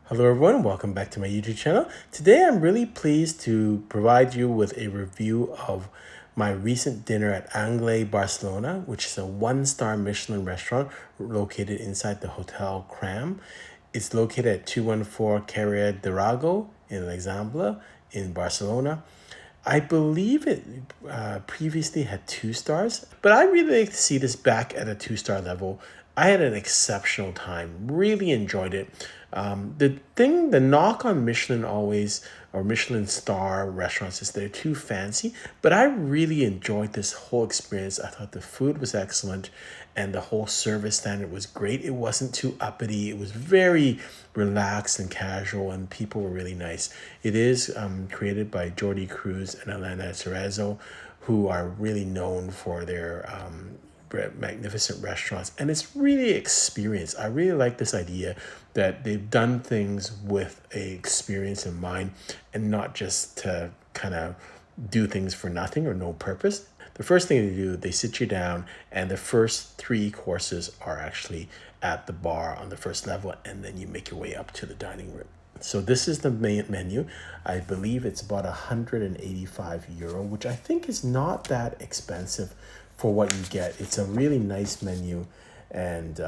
Hello everyone, welcome back to my YouTube channel. Today I'm really pleased to provide you with a review of my recent dinner at Anglais Barcelona, which is a one-star Michelin restaurant located inside the Hotel Cram. It's located at 214 Carrer d'Arago in L'Eixample in Barcelona. I believe it previously had 2 stars, but I really like to see this back at a 2-star level. I had an exceptional time, really enjoyed it. The knock on Michelin always, or Michelin star restaurants, is they're too fancy, but I really enjoyed this whole experience. I thought the food was excellent and the whole service standard was great. It wasn't too uppity. It was very relaxed and casual, and people were really nice. It is created by Jordi, Cruz, and Elena Cerezo, who are really known for their magnificent restaurants, and it's really experience. I really like this idea that they've done things with a experience in mind and not just to kind of do things for nothing or no purpose. The first thing they do, they sit you down, and the first 3 courses are actually at the bar on the first level, and then you make your way up to the dining room. So this is the main menu. I believe it's about €185, which I think is not that expensive for what you get. It's a really nice menu, and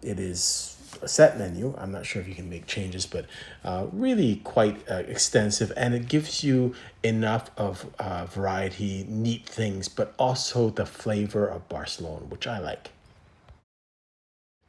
it is a set menu. I'm not sure if you can make changes, but really quite extensive, and it gives you enough of variety, neat things, but also the flavor of Barcelona, which I like.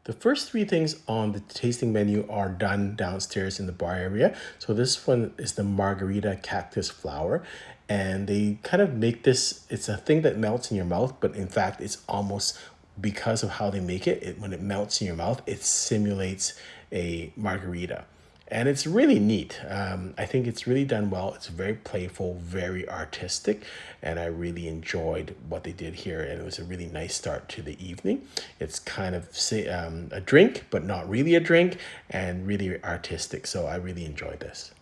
The first 3 things on the tasting menu are done downstairs in the bar area. So this one is the margarita cactus flower. And they kind of make this, it's a thing that melts in your mouth, but in fact, it's almost, because of how they make it, when it melts in your mouth, it simulates a margarita. And it's really neat. I think it's really done well. It's very playful, very artistic, and I really enjoyed what they did here. And it was a really nice start to the evening. It's kind of a drink, but not really a drink, and really artistic. So I really enjoyed this.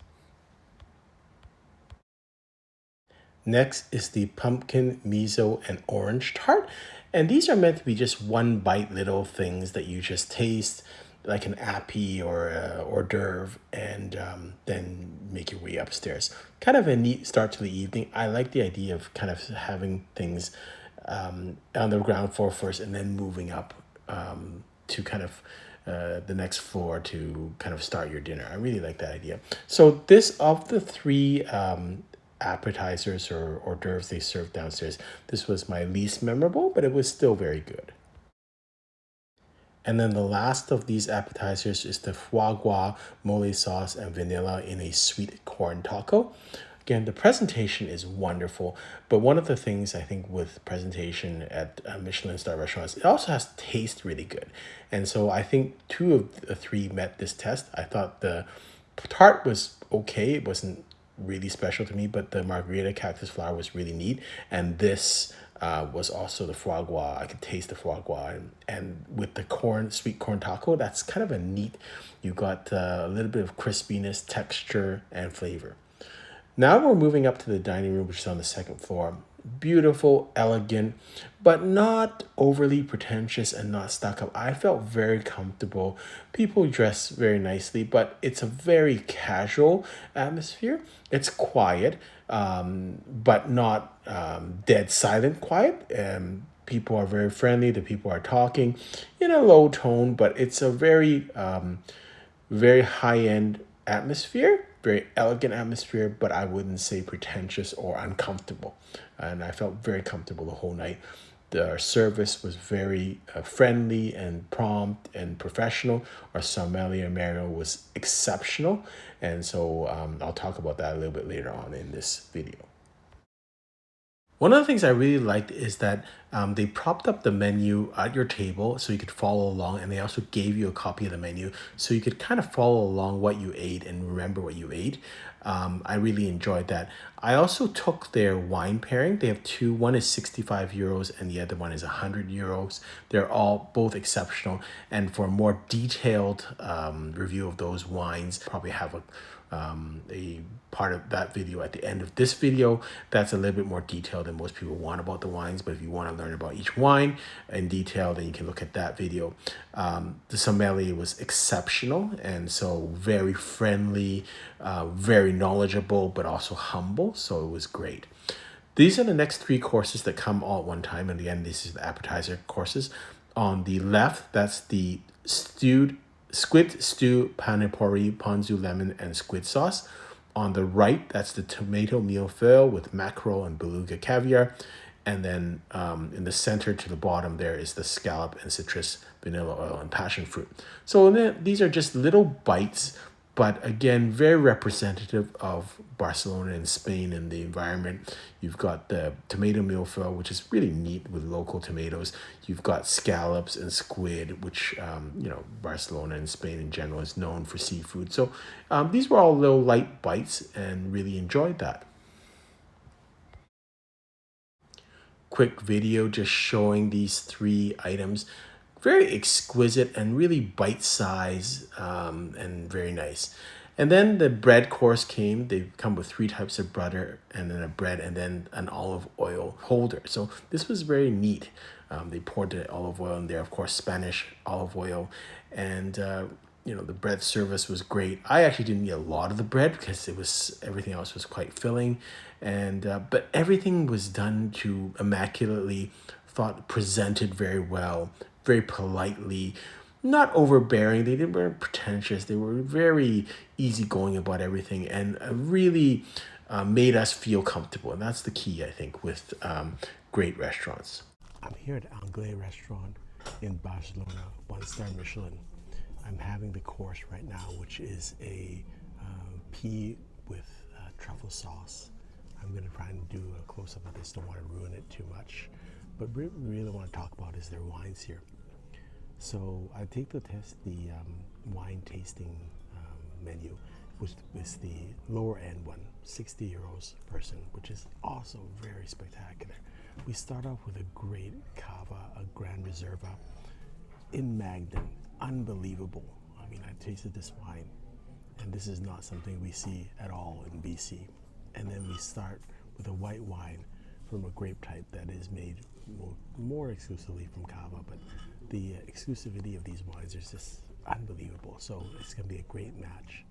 Next is the pumpkin, miso, and orange tart. And these are meant to be just one bite little things that you just taste, like an appy or a hors d'oeuvre, and then make your way upstairs. Kind of a neat start to the evening. I like the idea of kind of having things on the ground floor first and then moving up to kind of the next floor to kind of start your dinner. I really like that idea. So this, of the 3 appetizers or hors d'oeuvres they served downstairs, this was my least memorable, but it was still very good. And then the last of these appetizers is the foie gras, mole sauce, and vanilla in a sweet corn taco. Again, the presentation is wonderful, but one of the things I think with presentation at Michelin star restaurants, it also has to taste really good. And so I think 2 of the 3 met this test. I thought the tart was okay. It wasn't really special to me, but the margarita cactus flower was really neat, and this was also the foie gras. I could taste the foie gras, and with the sweet corn taco, that's kind of a neat, you got a little bit of crispiness, texture, and flavor. Now we're moving up to the dining room, which is on the second floor. Beautiful, elegant, but not overly pretentious and not stuck up. I felt very comfortable. People dress very nicely, but it's a very casual atmosphere. It's quiet, but not dead silent quiet. People are very friendly. The people are talking in a low tone, but it's a very high-end atmosphere, very elegant atmosphere, but I wouldn't say pretentious or uncomfortable. And I felt very comfortable the whole night. The service was very friendly and prompt and professional. Our sommelier, Mario, was exceptional. And so I'll talk about that a little bit later on in this video. One of the things I really liked is that they propped up the menu at your table so you could follow along, and they also gave you a copy of the menu so you could kind of follow along what you ate and remember what you ate. I really enjoyed that. I also took their wine pairing. They have 2. One is €65 and the other one is €100. They're all both exceptional. And for a more detailed review of those wines, probably have a part of that video at the end of this video that's a little bit more detailed that most people want about the wines. But if you want to learn about each wine in detail, then you can look at that video. The sommelier was exceptional, and so very friendly, very knowledgeable, but also humble. So it was great. These are the next three courses that come all at one time. And again, this is the appetizer courses. On the left, that's the squid stew, panipori, ponzu lemon, and squid sauce. On the right, that's the tomato millefeuille with mackerel and beluga caviar. And then in the center to the bottom there is the scallop and citrus, vanilla oil, and passion fruit. So these are just little bites, but again, very representative of Barcelona and Spain and the environment. You've got the tomato millefeuille, which is really neat with local tomatoes. You've got scallops and squid, which, Barcelona and Spain in general is known for seafood. So these were all little light bites and really enjoyed that. Quick video just showing these three items. Very exquisite and really bite-sized and very nice. And then the bread course came. They come with three types of butter and then a bread and then an olive oil holder. So this was very neat. They poured the olive oil in there, of course, Spanish olive oil. And, the bread service was great. I actually didn't eat a lot of the bread because everything else was quite filling. But everything was done to immaculately, presented very well, very politely, not overbearing. They weren't pretentious. They were very easygoing about everything and really made us feel comfortable. And that's the key, I think, with great restaurants. I'm here at Anglais Restaurant in Barcelona, 1-star Michelin. I'm having the course right now, which is a pea with truffle sauce. I'm going to try and do a close-up of this. Don't want to ruin it too much. But what we really want to talk about is their wines here. So I take the test, the wine tasting menu, which is the lower end one, 60 euros per person, which is also very spectacular. We start off with a great cava, a Grand Reserva in Magden. Unbelievable. I mean, I tasted this wine, and this is not something we see at all in BC. And then we start with a white wine from a grape type that is made more exclusively from cava, but the exclusivity of these wines is just unbelievable. So it's going to be a great match,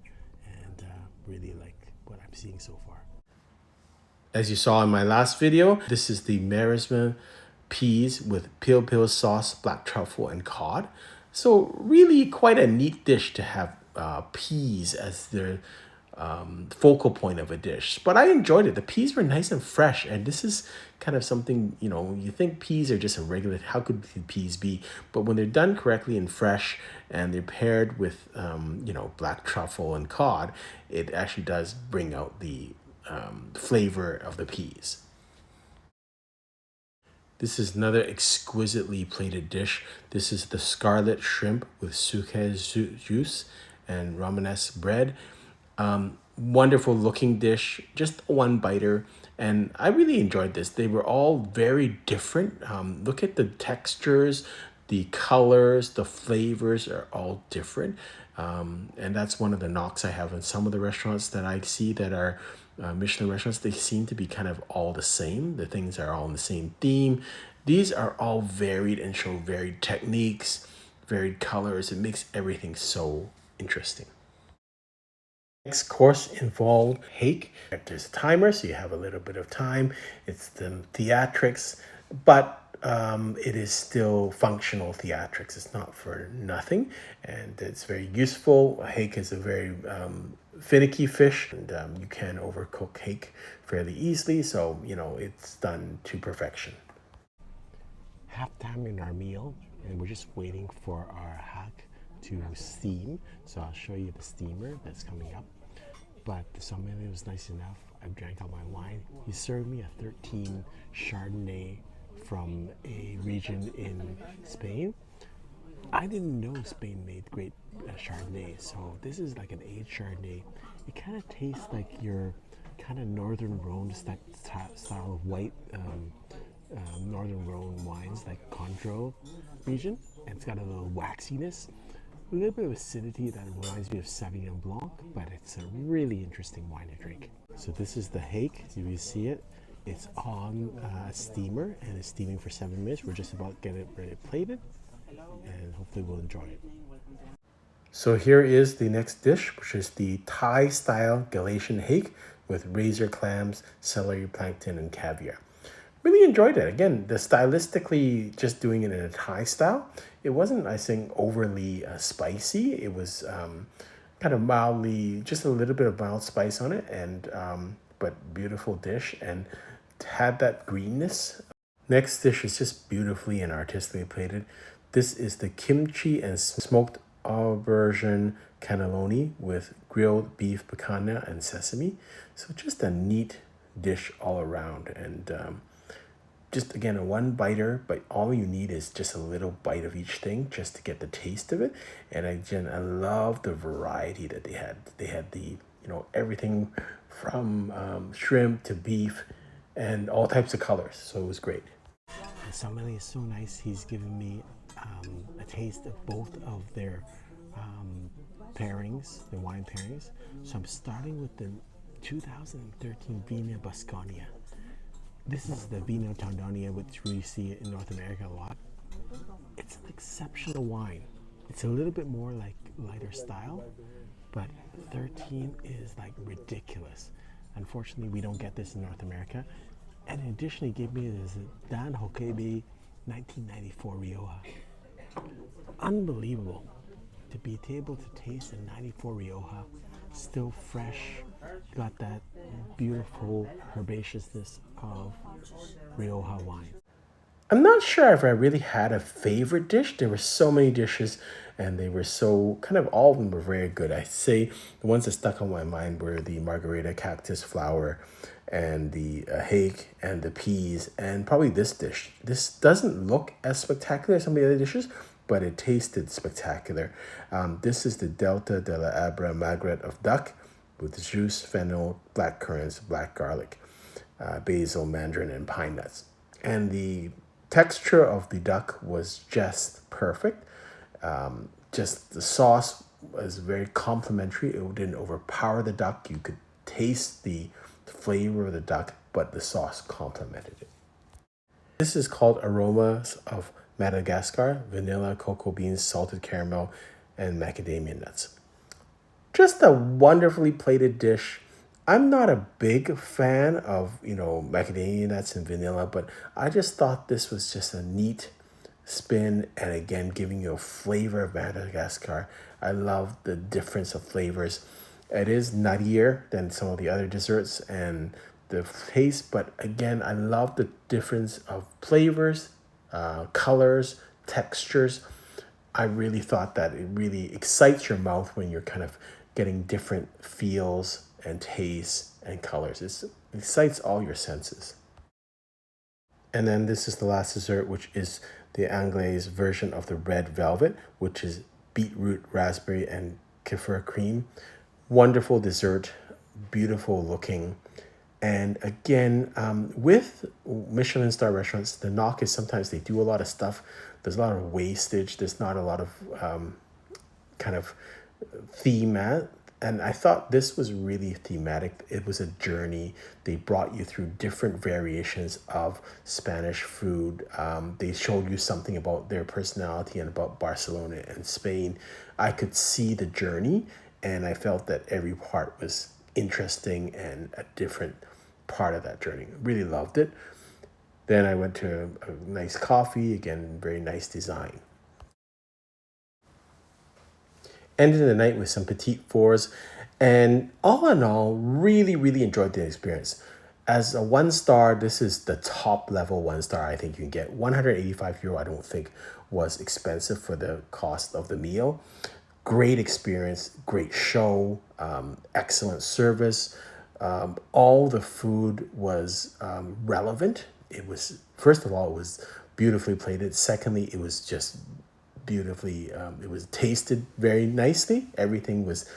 and really like what I'm seeing so far. As you saw in my last video, this is the Maresme peas with pil sauce, black truffle, and cod. So really quite a neat dish to have peas as their focal point of a dish. But I enjoyed it. The peas were nice and fresh, and this is kind of something, you think peas are just a regular, how could peas be? But when they're done correctly and fresh and they're paired with black truffle and cod, it actually does bring out the flavor of the peas. This is another exquisitely plated dish. This is the scarlet shrimp with sucre juice and Romanesque bread. Wonderful looking dish, just one biter. And I really enjoyed this. They were all very different. Look at the textures, the colors, the flavors are all different. And that's one of the knocks I have in some of the restaurants that I see that are Michelin restaurants. They seem to be kind of all the same. The things are all in the same theme. These are all varied and show varied techniques, varied colors. It makes everything so interesting. Next course involved hake. There's a timer, so you have a little bit of time. It's the theatrics, but it is still functional theatrics. It's not for nothing, and it's very useful. Hake is a very finicky fish, and you can overcook hake fairly easily, so it's done to perfection. Halftime in our meal, and we're just waiting for our hack to steam. So I'll show you the steamer that's coming up. But the sommelier was nice enough. I drank all my wine. He served me a 13 Chardonnay from a region in Spain. I didn't know Spain made great Chardonnay, so this is like an aged Chardonnay. It kind of tastes like your kind of Northern Rhone style of white Northern Rhone wines, like Condro region. And it's got a little waxiness, a little bit of acidity that reminds me of Sauvignon Blanc, but it's a really interesting wine to drink. So this is the hake. Do you see it? It's on a steamer and it's steaming for 7 minutes. We're just about to get it ready plated, and hopefully we'll enjoy it. So here is the next dish, which is the Thai-style Galatian hake with razor clams, celery plankton, and caviar. Really enjoyed it. Again, the stylistically, just doing it in a Thai style, it wasn't, I think, overly spicy. It was kind of mildly, just a little bit of mild spice on it, and but beautiful dish, and had that greenness. Next dish is just beautifully and artistically plated. This is the kimchi and smoked aubergine cannelloni with grilled beef picanha and sesame. So just a neat dish all around, and just again a one biter, but all you need is just a little bite of each thing just to get the taste of it. And again, I love the variety that they had. They had the everything from shrimp to beef and all types of colors. So it was great. The sommelier is so nice. He's given me a taste of both of their pairings, the wine pairings. So I'm starting with the 2013 Vino Basconia. This is the Vino Tondonia, which we see in North America a lot. It's an exceptional wine. It's a little bit more like lighter style, but 13 is like ridiculous. Unfortunately, we don't get this in North America. And additionally, gave me this Dan Hokebe 1994 Rioja. Unbelievable to be able to taste a 94 Rioja, still fresh, got that beautiful herbaceousness of Rioja wine. I'm not sure if I really had a favorite dish. There were so many dishes, and they were so kind of, all of them were very good. I say the ones that stuck on my mind were the margarita cactus flower and the hake and the peas, and probably this dish. This doesn't look as spectacular as some of the other dishes, but it tasted spectacular. This is the Delta de la Abra Magret of duck with juice, fennel, black currants, black garlic, basil, mandarin, and pine nuts. And the texture of the duck was just perfect. Just the sauce was very complimentary. It didn't overpower the duck. You could taste the flavor of the duck, but the sauce complemented it. This is called Aromas of Madagascar, vanilla, cocoa beans, salted caramel, and macadamia nuts. Just a wonderfully plated dish. I'm not a big fan of, macadamia nuts and vanilla, but I just thought this was just a neat spin, and again, giving you a flavor of Madagascar. I love the difference of flavors. It is nuttier than some of the other desserts and the taste, but again, I love the difference of flavors, colors, textures. I really thought that it really excites your mouth when you're kind of getting different feels and tastes and colors. It excites all your senses. And then this is the last dessert, which is the Anglaise version of the red velvet, which is beetroot, raspberry, and kefir cream. Wonderful dessert, beautiful looking. And again, with Michelin star restaurants, the knock is sometimes they do a lot of stuff. There's a lot of wastage. There's not a lot of kind of theme at. And I thought this was really thematic. It was a journey. They brought you through different variations of Spanish food. They showed you something about their personality and about Barcelona and Spain. I could see the journey, and I felt that every part was interesting and a different part of that journey. Really loved it. Then I went to a nice coffee, again, very nice design. Ended the night with some petite fours, and all in all, really, really enjoyed the experience. As a 1 star, this is the top level 1 star I think you can get. €185, I don't think was expensive for the cost of the meal. Great experience, great show, excellent service. All the food was relevant. It was, first of all, it was beautifully plated. Secondly, it was just beautifully, it was tasted very nicely. Everything was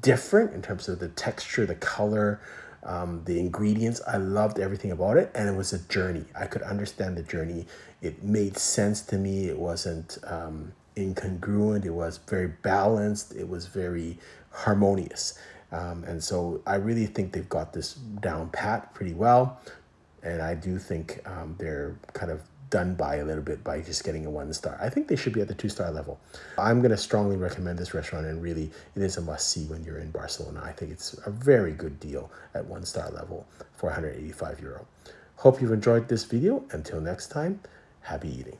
different in terms of the texture, the color, the ingredients. I loved everything about it, and it was a journey. I could understand the journey. It made sense to me. It wasn't incongruent. It was very balanced. It was very harmonious. And so I really think they've got this down pat pretty well. And I do think they're kind of done by a little bit by just getting a 1 star. I think they should be at the 2-star level. I'm going to strongly recommend this restaurant, and really it is a must-see when you're in Barcelona. I think it's a very good deal at 1-star level for €185. Hope you've enjoyed this video. Until next time, happy eating.